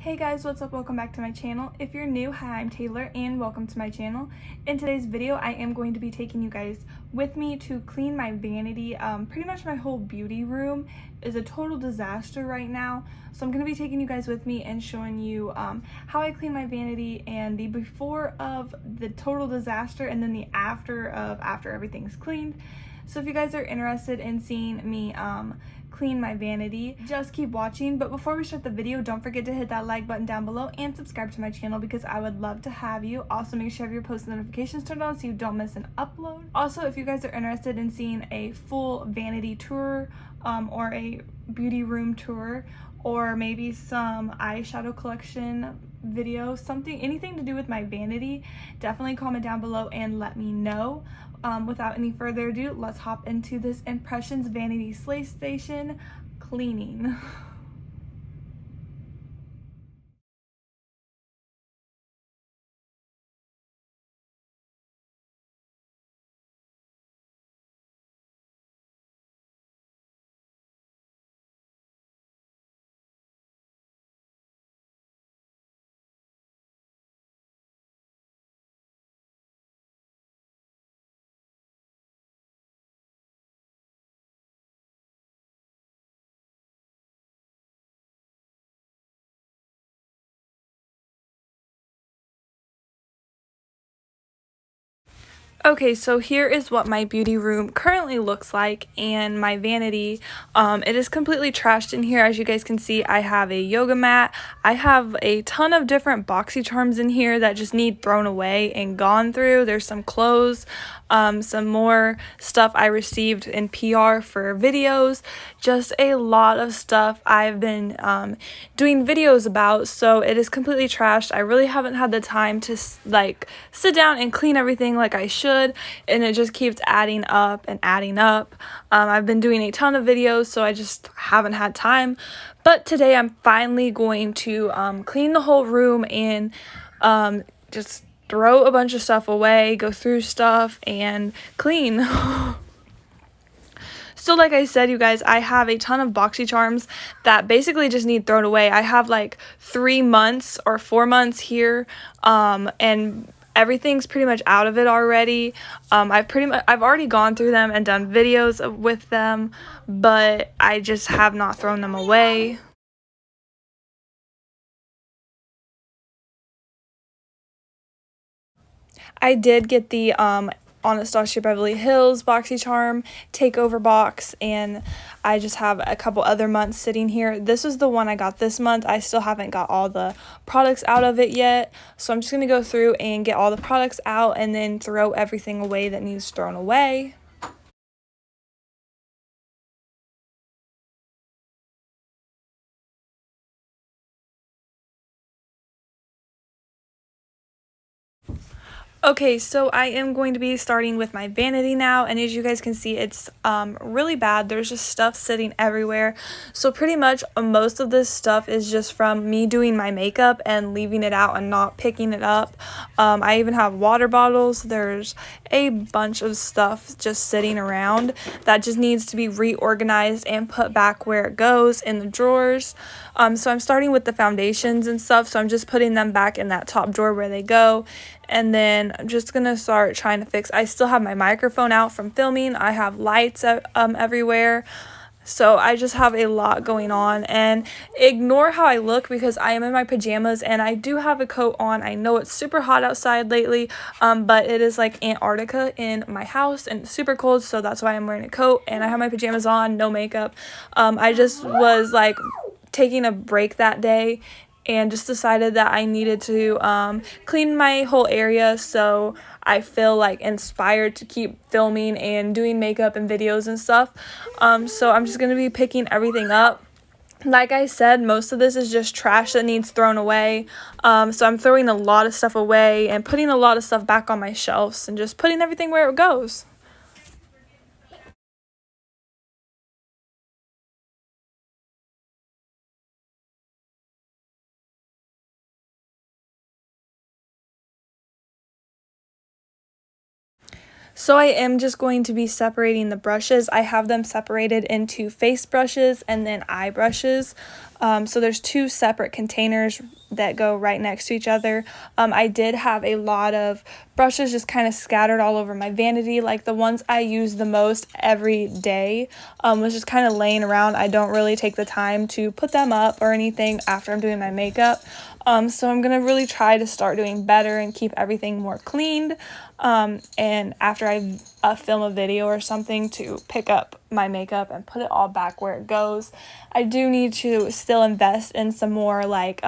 Hey guys, what's up? Welcome back to my channel. If you're new, hi, I'm Taylor and welcome to my channel. In today's video, I am going to be taking you guys with me to clean my vanity. Pretty much my whole beauty room is a total disaster right now. So I'm going to be taking you guys with me and showing you how I clean my vanity and the before of the total disaster and then the after of after everything's cleaned. So if you guys are interested in seeing me clean my vanity, just keep watching. But before we start the video, don't forget to hit that like button down below and subscribe to my channel because I would love to have you. Also, make sure you have your post notifications turned on so you don't miss an upload. Also, if you guys are interested in seeing a full vanity tour or a beauty room tour, or maybe some eyeshadow collection video, anything to do with my vanity, definitely comment down below and let me know. Without any further ado, let's hop into this Impressions Vanity Slaystation cleaning. Okay, so here is what my beauty room currently looks like, and my vanity. It is completely trashed in here. As you guys can see, I have a yoga mat. I have a ton of different Boxycharms in here that just need thrown away and gone through. There's some clothes, some more stuff I received in PR for videos, just a lot of stuff I've been doing videos about, so it is completely trashed. I really haven't had the time to sit down and clean everything like I should, and it just keeps adding up and adding up. I've been doing a ton of videos, so I just haven't had time, but today I'm finally going to clean the whole room and just throw a bunch of stuff away, go through stuff, and clean. So like I said, you guys, I have a ton of Boxycharms that basically just need thrown away. I have like 3 months or 4 months here, and everything's pretty much out of it already. I've already gone through them and done videos with them, but I just have not thrown them away. I did get the Anastasia Beverly Hills Boxycharm takeover box, and I just have a couple other months sitting here. This is the one I got this month. I still haven't got all the products out of it yet, so I'm just going to go through and get all the products out and then throw everything away that needs thrown away. Okay, so I am going to be starting with my vanity now, and as you guys can see, it's really bad. There's just stuff sitting everywhere. So pretty much most of this stuff is just from me doing my makeup and leaving it out and not picking it up. I even have water bottles. There's a bunch of stuff just sitting around that just needs to be reorganized and put back where it goes in the drawers. So I'm starting with the foundations and stuff, so I'm just putting them back in that top drawer where they go. And then I'm just gonna start trying to fix. I still have my microphone out from filming. I have lights everywhere. So I just have a lot going on, and ignore how I look because I am in my pajamas and I do have a coat on. I know it's super hot outside lately, but it is like Antarctica in my house and it's super cold, so that's why I'm wearing a coat, and I have my pajamas on, no makeup. I just was like taking a break that day and just decided that I needed to clean my whole area so I feel like inspired to keep filming and doing makeup and videos and stuff. So I'm just going to be picking everything up. Like I said, most of this is just trash that needs thrown away. So I'm throwing a lot of stuff away and putting a lot of stuff back on my shelves and just putting everything where it goes. So I am just going to be separating the brushes. I have them separated into face brushes and then eye brushes. So there's two separate containers that go right next to each other. I did have a lot of brushes just kind of scattered all over my vanity. Like the ones I use the most every day was just kind of laying around. I don't really take the time to put them up or anything after I'm doing my makeup. So I'm going to really try to start doing better and keep everything more cleaned. And after I film a video or something, to pick up my makeup and put it all back where it goes. I do need to still invest in some more like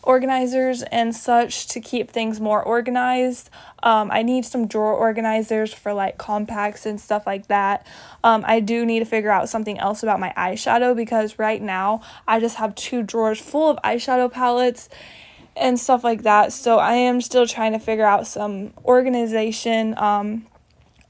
organizers and such to keep things more organized. I need some drawer organizers for like compacts and stuff like that. I do need to figure out something else about my eyeshadow, because right now I just have 2 drawers full of eyeshadow palettes and stuff like that. So I am still trying to figure out some organization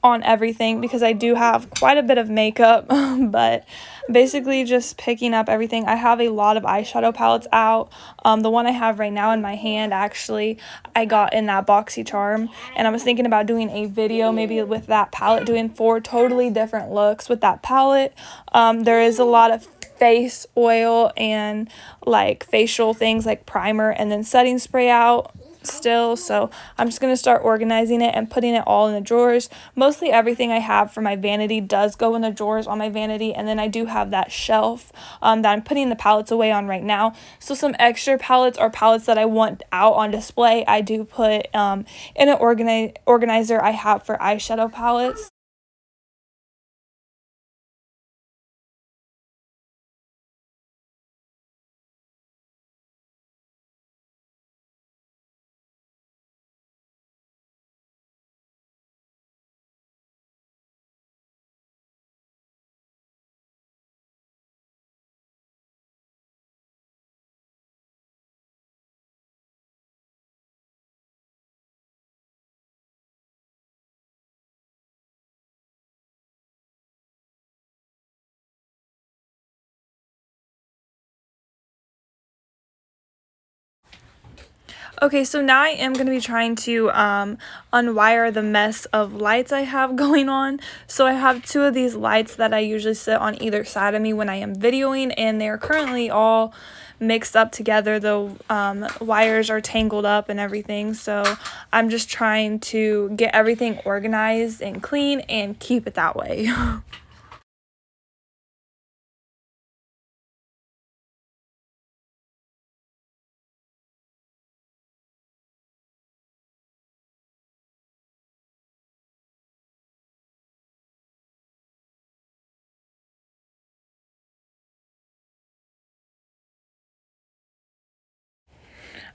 on everything, because I do have quite a bit of makeup, but basically just picking up everything. I have a lot of eyeshadow palettes out. The one I have right now in my hand, actually, I got in that Boxycharm, and I was thinking about doing a video maybe with that palette, doing 4 totally different looks with that palette. There is a lot of face oil and like facial things like primer and then setting spray out still, so I'm just going to start organizing it and putting it all in the drawers. Mostly everything I have for my vanity does go in the drawers on my vanity, and then I do have that shelf that I'm putting the palettes away on right now. So some extra palettes or palettes that I want out on display, I do put in an organizer I have for eyeshadow palettes. Okay, so now I am going to be trying to unwire the mess of lights I have going on. So I have 2 of these lights that I usually sit on either side of me when I am videoing, and they're currently all mixed up together. The wires are tangled up and everything, so I'm just trying to get everything organized and clean and keep it that way.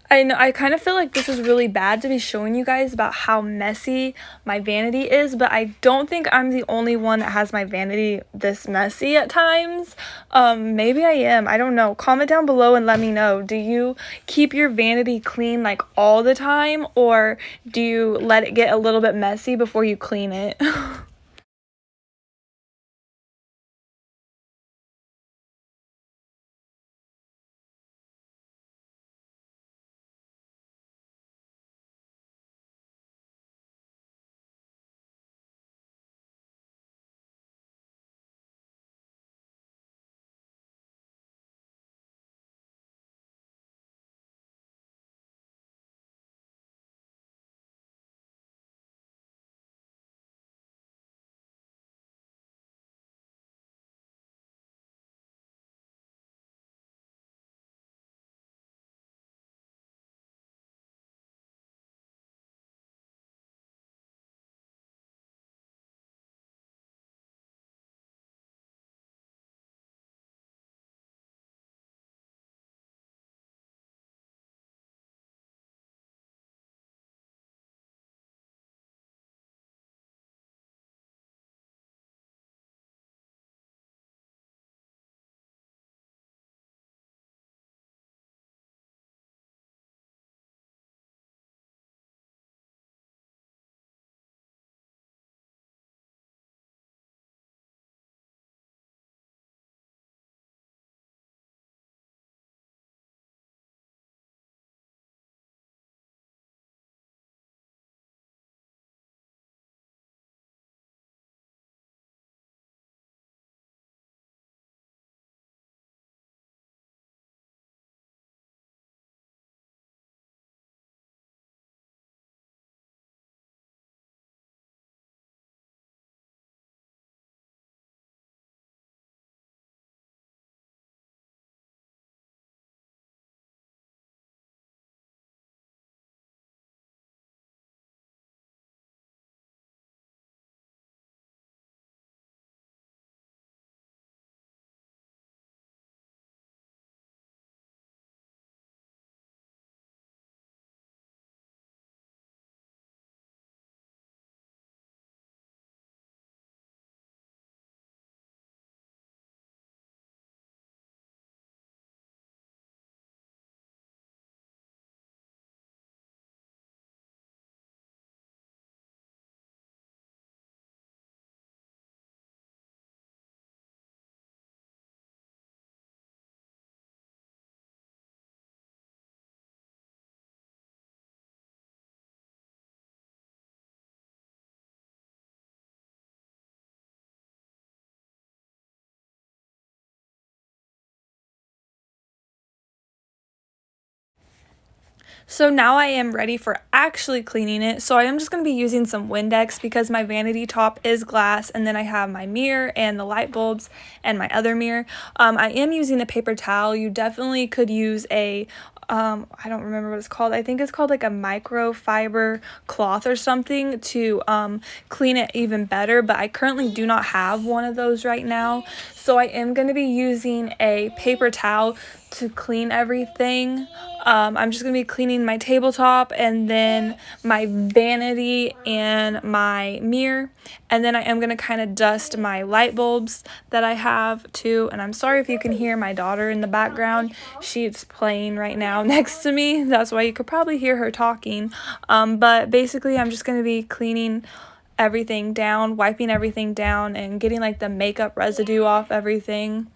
I know, I kind of feel like this is really bad to be showing you guys about how messy my vanity is, but I don't think I'm the only one that has my vanity this messy at times. Maybe I am. I don't know. Comment down below and let me know. Do you keep your vanity clean like all the time, or do you let it get a little bit messy before you clean it? So now I am ready for actually cleaning it. So I am just going to be using some Windex because my vanity top is glass, and then I have my mirror and the light bulbs and my other mirror. I am using a paper towel. You definitely could use a I don't remember what it's called. I think it's called like a microfiber cloth or something to clean it even better, but I currently do not have one of those right now. So I am going to be using a paper towel to clean everything. I'm just going to be cleaning my tabletop and then my vanity and my mirror. And then I am going to kind of dust my light bulbs that I have too. And I'm sorry if you can hear my daughter in the background. She's playing right now next to me. That's why you could probably hear her talking. But basically I'm just going to be cleaning everything down, wiping everything down, and getting like the makeup residue off everything.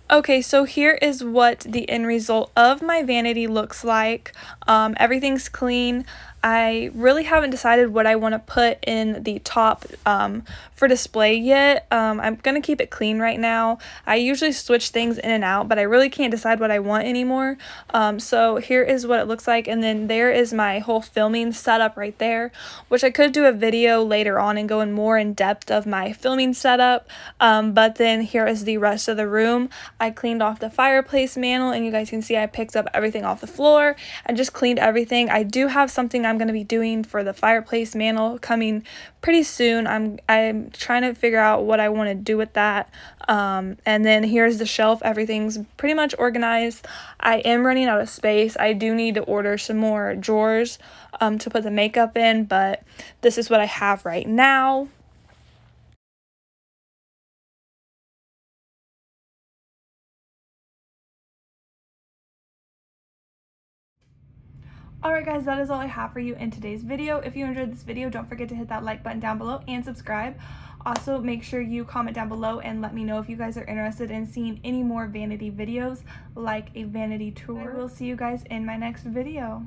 Okay, so here is what the end result of my vanity looks like. Everything's clean. I really haven't decided what I want to put in the top for display yet. I'm going to keep it clean right now. I usually switch things in and out, but I really can't decide what I want anymore. So here is what it looks like, and then there is my whole filming setup right there, which I could do a video later on and go in more in depth of my filming setup. But then here is the rest of the room. I cleaned off the fireplace mantle, and you guys can see I picked up everything off the floor and just cleaned everything. I do have something I'm going to be doing for the fireplace mantle coming pretty soon. I'm trying to figure out what I want to do with that. And then here's the shelf. Everything's pretty much organized. I am running out of space. I do need to order some more drawers to put the makeup in, but this is what I have right now. Alright guys, that is all I have for you in today's video. If you enjoyed this video, don't forget to hit that like button down below and subscribe. Also, make sure you comment down below and let me know if you guys are interested in seeing any more vanity videos, like a vanity tour. I will see you guys in my next video.